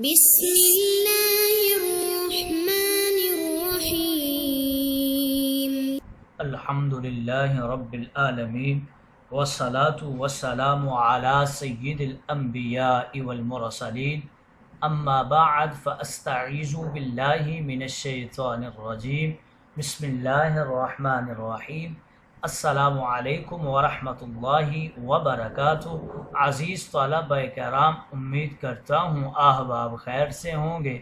بسم اللہ الرحمن الرحیم الحمدللہ رب العالمین والصلاة والسلام علی سید الانبیاء والمرسلین اما بعد فاستعیذ باللہ من الشیطان الرجیم بسم اللہ الرحمن الرحیم السلام علیکم ورحمۃ اللہ وبرکاتہ۔ عزیز طلبہ کرام، امید کرتا ہوں احباب خیر سے ہوں گے۔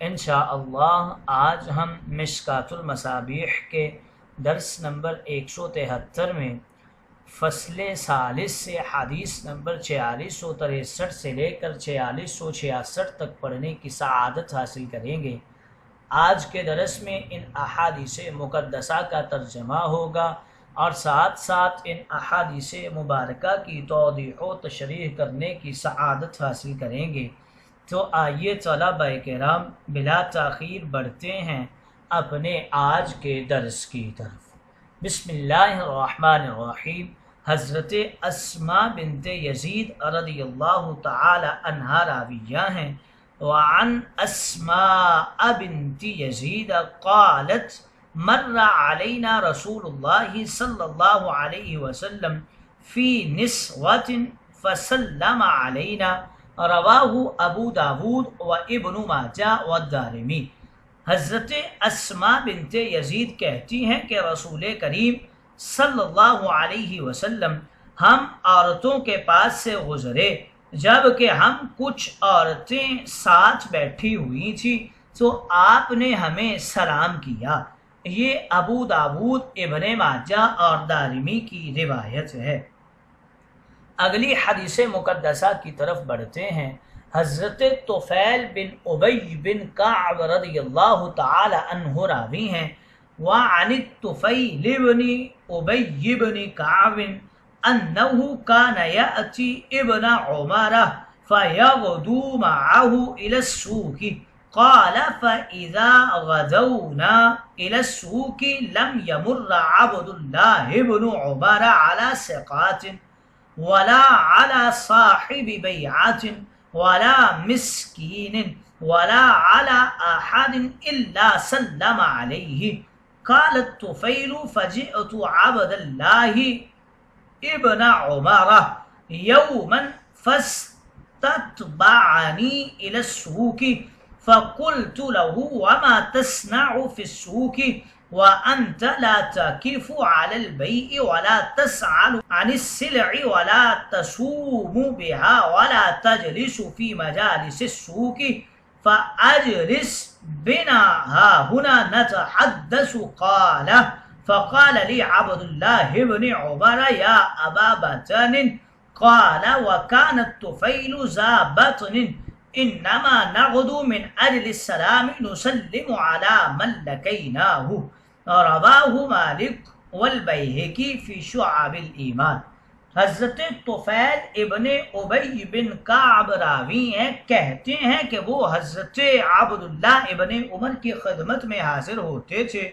انشاءاللہ آج ہم مشکوٰۃ المصابیح کے درس نمبر 173 میں فصل ثالث سے حدیث نمبر 4663 سے لے کر 4666 تک پڑھنے کی سعادت حاصل کریں گے۔ آج کے درس میں ان احادیث مقدسہ کا ترجمہ ہوگا اور ساتھ ساتھ ان احادیث مبارکہ کی توضیح و تشریح کرنے کی سعادت حاصل کریں گے۔ تو آئیے طلبہ کرام بلا تاخیر بڑھتے ہیں اپنے آج کے درس کی طرف۔ بسم اللہ الرحمن الرحیم۔ حضرت اسماء بنت یزید رضی اللہ تعالی عنہا راویہ ہیں۔ وعن اسماء بنت یزید قالت مر علینا رسول اللہ صلی اللہ علیہ وسلم فی نسوۃ فسلم علینا، رواہ ابو داود و ابن ماجہ والدارمی۔ حضرت اسماء بنت یزید کہتی ہیں کہ رسول کریم صلی اللہ علیہ وسلم ہم عورتوں کے پاس سے گزرے، جب کہ ہم کچھ عورتیں ساتھ بیٹھی ہوئی تھیں تو آپ نے ہمیں سلام کیا۔ یہ ابو داود، ابن ماجہ اور دارمی کی روایت ہے۔ اگلی حدیث مقدسہ کی طرف بڑھتے ہیں۔ حضرت طفیل بن ابی بن کعب رضی اللہ تعالی عنہ راوی ہیں۔ وعن الطفیل بن ابی بن کعب انہ کان یأتی ابن عمر فیغدو معه الى السوق، قال فإذا غدونا إلى السوق لم يمر عبد الله بن عمر على سقات ولا على صاحب بيعة ولا مسكين ولا على أحد إلا سلم عليه. قال الطفيل فجئت عبد الله ابن عمر يوما فاستتبعني إلى السوق فقلت له وما تصنع في السوق وأنت لا تقف على البيع ولا تسأل عن السلع ولا تصوم بها ولا تجلس في مجالس السوق فأجلس بنا ها هنا نتحدث. فقال لي عبد الله بن عمر يا أبا بطن، قال وكان الطفيل ذا بطن انما نغدو من اجل السلام نسلم على من لقيناه، رواہ مالک والبیہقی فی شعب الایمان۔ حضرت طفیل ابن ابی بن کعب راوی ہیں، کہتے ہیں کہ وہ حضرت عبداللہ ابن عمر کی خدمت میں حاضر ہوتے تھے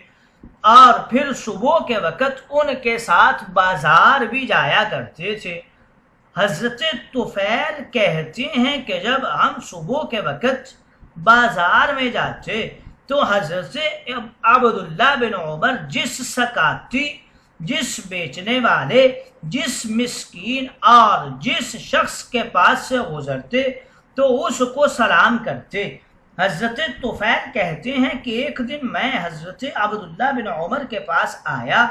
اور پھر صبح کے وقت ان کے ساتھ بازار بھی جایا کرتے تھے۔ حضرت طفیل کہتے ہیں کہ جب ہم صبح کے وقت بازار میں جاتے تو حضرت عبداللہ بن عمر جس سکاتی، جس بیچنے والے، جس مسکین اور جس شخص کے پاس سے گزرتے تو اس کو سلام کرتے۔ حضرت طفیل کہتے ہیں کہ ایک دن میں حضرت عبداللہ بن عمر کے پاس آیا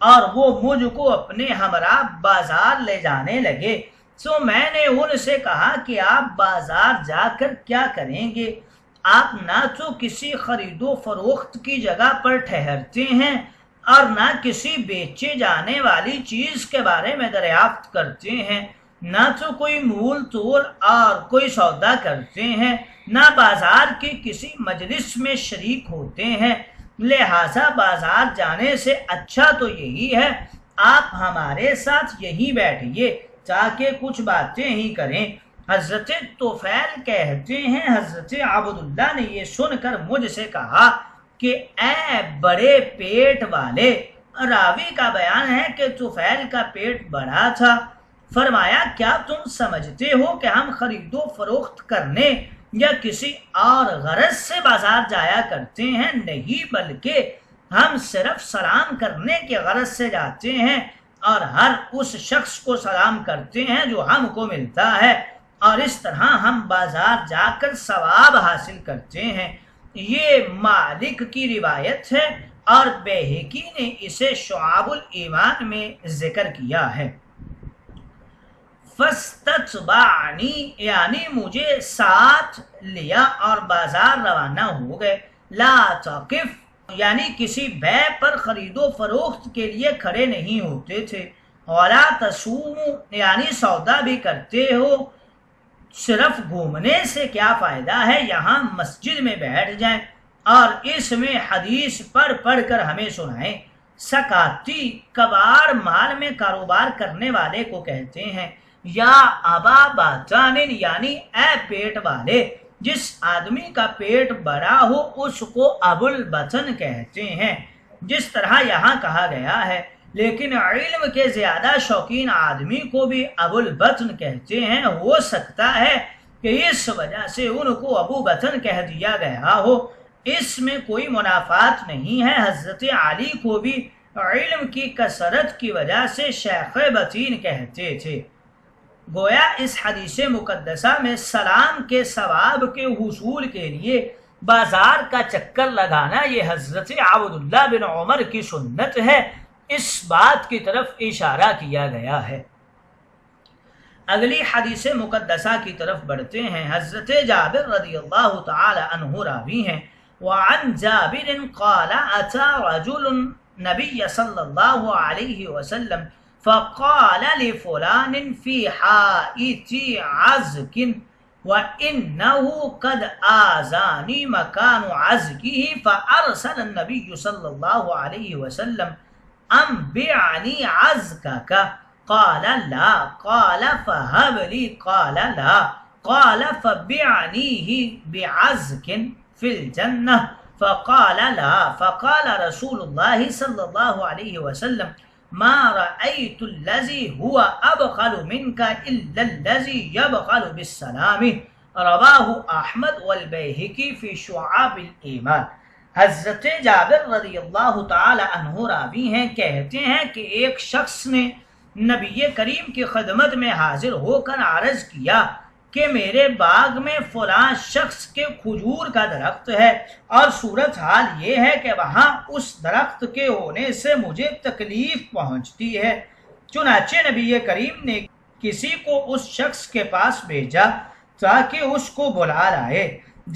اور وہ مجھ کو اپنے ہمراہ بازار لے جانے لگے، تو میں نے ان سے کہا کہ آپ بازار جا کر کیا کریں گے؟ آپ نہ تو کسی خرید و فروخت کی جگہ پر ٹھہرتے ہیں اور نہ کسی بیچے جانے والی چیز کے بارے میں دریافت کرتے ہیں، نہ تو کوئی مول تول اور کوئی سودا کرتے ہیں، نہ بازار کی کسی مجلس میں شریک ہوتے ہیں، لہٰذا بازار جانے سے اچھا تو یہی ہے آپ ہمارے ساتھ یہی بیٹھیے تاکہ کچھ باتیں ہی کریں۔ حضرت طفیل کہتے ہیں حضرت عبداللہ نے یہ سن کر مجھ سے کہا کہ اے بڑے پیٹ والے، راوی کا بیان ہے کہ طفیل کا پیٹ بڑا تھا۔ فرمایا کیا تم سمجھتے ہو کہ ہم خرید و فروخت کرنے یا کسی اور غرض سے بازار جایا کرتے ہیں، نہیں بلکہ ہم صرف سلام کرنے کے غرض سے جاتے ہیں اور ہر اس شخص کو سلام کرتے ہیں جو ہم کو ملتا ہے، اور اس طرح ہم بازار جا کر ثواب حاصل کرتے ہیں۔ یہ مالک کی روایت ہے اور بیہقی نے اسے شعب الایمان میں ذکر کیا ہے۔ فاستتبعنی یعنی مجھے ساتھ لیا اور بازار روانہ ہو گئے۔ لا تقف یعنی کسی بے پر خرید و فروخت کے لیے کھڑے نہیں ہوتے تھے۔ ولا تصوم یعنی سودا بھی کرتے ہو، صرف گھومنے سے کیا فائدہ ہے، یہاں مسجد میں بیٹھ جائیں اور اس میں حدیث پڑھ کر ہمیں سنائیں۔ سکاتی کباڑ مال میں کاروبار کرنے والے کو کہتے ہیں، یا ابا باتان یعنی اے پیٹ والے، جس آدمی کا پیٹ بڑا ہو اس کو ابو البطن کہتے ہیں، جس طرح یہاں کہا گیا ہے، لیکن علم کے زیادہ شوقین آدمی کو بھی ابو البطن کہتے ہیں۔ ہو سکتا ہے کہ اس وجہ سے ان کو ابو بطن کہہ دیا گیا ہو، اس میں کوئی منافات نہیں ہے۔ حضرت علی کو بھی علم کی کثرت کی وجہ سے شیخ بطین کہتے تھے۔ گویا اس حدیث مقدسہ میں سلام کے ثواب کے حصول کے لیے بازار کا چکر لگانا یہ حضرت عبداللہ بن عمر کی سنت ہے، اس بات کی طرف اشارہ کیا گیا ہے۔ اگلی حدیث مقدسہ کی طرف بڑھتے ہیں۔ حضرت جابر رضی اللہ تعالی عنہ راوی ہیں، وعن جابر قال اتى رجل نبی صلی اللہ علیہ وسلم فقال لفلان في حائط عزك وإنه قد آذاني مكان عزكه فأرسل النبي صلى الله عليه وسلم أنبعني عزكك قال لا قال فهب لي قال لا قال فبعنيه بعزك في الجنة فقال لا فقال رسول الله صلى الله عليه وسلم ما رأيت الذي هو أبخل منك إلا الذي يبخل بالسلام رواه احمد والبیہقی فی شعاب الایمان۔ حضرت جابر رضی اللہ تعالی عنہ راوی ہیں، کہتے ہیں کہ ایک شخص نے نبی کریم کی خدمت میں حاضر ہو کر عرض کیا کہ میرے باغ میں فلاں شخص کے کھجور کا درخت ہے اور صورتحال یہ ہے کہ وہاں اس درخت کے ہونے سے مجھے تکلیف پہنچتی ہے۔ چنانچہ نبی کریم نے کسی کو اس شخص کے پاس بھیجا تاکہ اس کو بلا لائے۔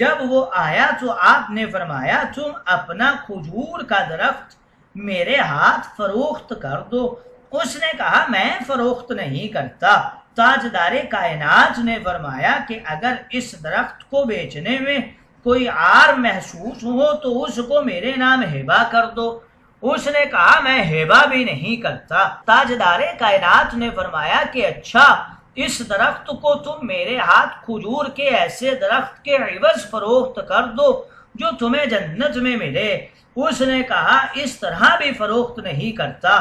جب وہ آیا تو آپ نے فرمایا تم اپنا کھجور کا درخت میرے ہاتھ فروخت کر دو۔ اس نے کہا میں فروخت نہیں کرتا۔ تاجدار کائنات نے فرمایا کہ اگر اس درخت کو بیچنے میں کوئی عار محسوس ہو تو اس کو میرے نام ہبہ کر دو۔ اس نے کہا میں ہبہ بھی نہیں کرتا۔ تاجدار کائنات نے فرمایا کہ اچھا اس درخت کو تم میرے ہاتھ کھجور کے ایسے درخت کے عوض فروخت کر دو جو تمہیں جنت میں ملے۔ اس نے کہا اس طرح بھی فروخت نہیں کرتا۔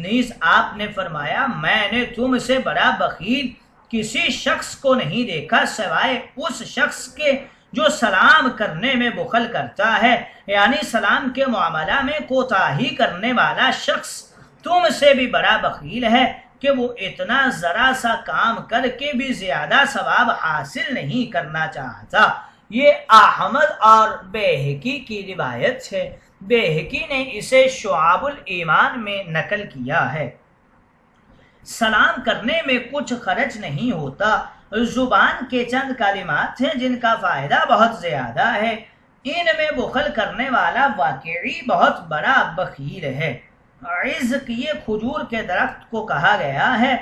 نیز آپ نے فرمایا میں نے تم سے بڑا بخیل کسی شخص کو نہیں دیکھا سوائے اس شخص کے جو سلام کرنے میں بخل کرتا ہے، یعنی سلام کے معاملہ میں کوتاہی کرنے والا شخص تم سے بھی بڑا بخیل ہے کہ وہ اتنا ذرا سا کام کر کے بھی زیادہ ثواب حاصل نہیں کرنا چاہتا۔ یہ احمد اور بیہقی کی روایت ہے۔ بیہقی نے اسے شعاب الایمان میں نقل کیا ہے۔ سلام کرنے میں کچھ خرچ نہیں ہوتا۔ زبان کے چند کلمات ہیں جن کا فائدہ بہت زیادہ ہے، ان میں بخل کرنے والا واقعی بہت بڑا بخیل ہے۔ عزق یہ کھجور کے درخت کو کہا گیا ہے۔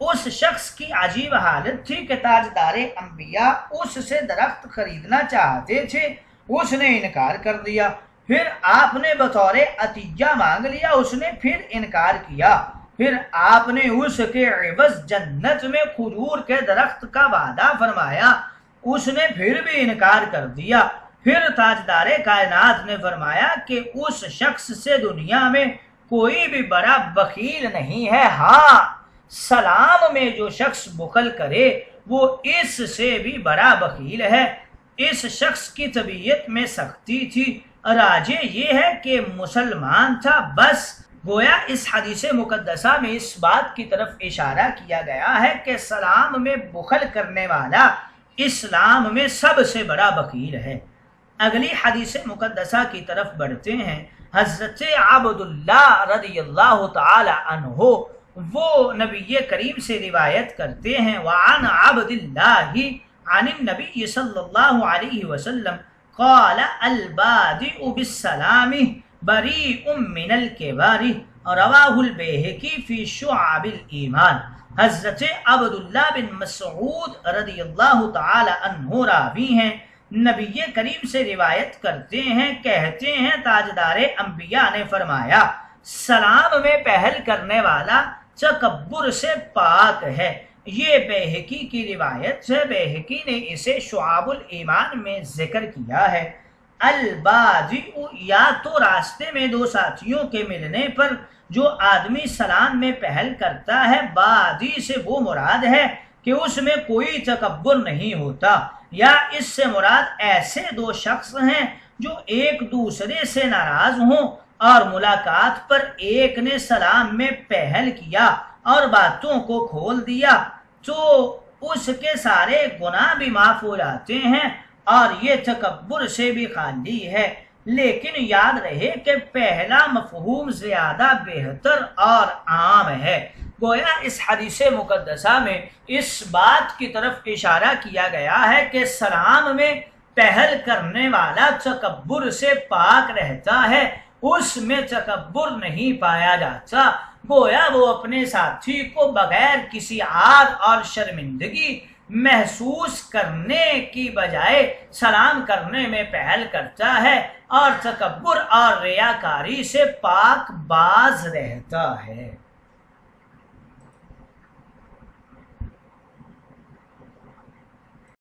اس شخص کی عجیب حالت تھی کہ تاجدار انبیاء اس سے درخت خریدنا چاہتے تھے، اس نے انکار کر دیا۔ پھر آپ نے بطور عطیہ مانگ لیا، اس نے پھر انکار کیا۔ پھر آپ نے اس کے عوض جنت میں کھجور کے درخت کا وعدہ فرمایا، اس نے پھر بھی انکار کر دیا۔ پھر تاجدار کائنات نے فرمایا کہ اس شخص سے دنیا میں کوئی بھی بڑا بخیل نہیں ہے۔ ہاں سلام میں جو شخص بخل کرے وہ اس سے بھی بڑا بخیل ہے۔ اس شخص کی طبیعت میں سختی تھی، راجع یہ ہے کہ مسلمان تھا۔ بس گویا اس حدیث مقدسہ میں اس بات کی طرف اشارہ کیا گیا ہے کہ سلام میں بخل کرنے والا اسلام میں سب سے بڑا بخیل ہے۔ اگلی حدیث مقدسہ کی طرف بڑھتے ہیں۔ حضرت عبداللہ رضی اللہ تعالی عنہ وہ نبی کریم سے روایت کرتے ہیں، وعن عبداللہ عن النبی صلی اللہ علیہ وسلم قال البادئ بالسلام بریء من الکبار، رواہ البیہقی فی شعب الایمان۔ حضرت عبداللہ بن مسعود رضی اللہ تعالی عنہ راوی ہیں، نبی کریم سے روایت کرتے ہیں، کہتے ہیں تاجدار انبیاء نے فرمایا سلام میں پہل کرنے والا تکبر سے پاک ہے۔ یہ بیہقی کی روایت ہے، بیہقی نے اسے شعب الایمان میں ذکر کیا ہے۔ البادئ یا تو راستے میں دو ساتھیوں کے ملنے پر جو آدمی سلام میں پہل کرتا ہے، بادی سے وہ مراد ہے کہ اس میں کوئی تکبر نہیں ہوتا، یا اس سے مراد ایسے دو شخص ہیں جو ایک دوسرے سے ناراض ہوں اور ملاقات پر ایک نے سلام میں پہل کیا اور باتوں کو کھول دیا تو اس کے سارے گناہ بھی معاف ہو جاتے ہیں اور یہ تکبر سے بھی خالی ہے۔ لیکن یاد رہے کہ پہلا مفہوم زیادہ بہتر اور عام ہے۔ گویا اس حدیث مقدسہ میں اس بات کی طرف اشارہ کیا گیا ہے کہ سلام میں پہل کرنے والا تکبر سے پاک رہتا ہے، اس میں تکبر نہیں پایا جاتا۔ گویا وہ اپنے ساتھی کو بغیر کسی عار اور شرمندگی محسوس کرنے کی بجائے سلام کرنے میں پہل کرتا ہے اور تکبر اور ریاکاری سے پاک باز رہتا ہے۔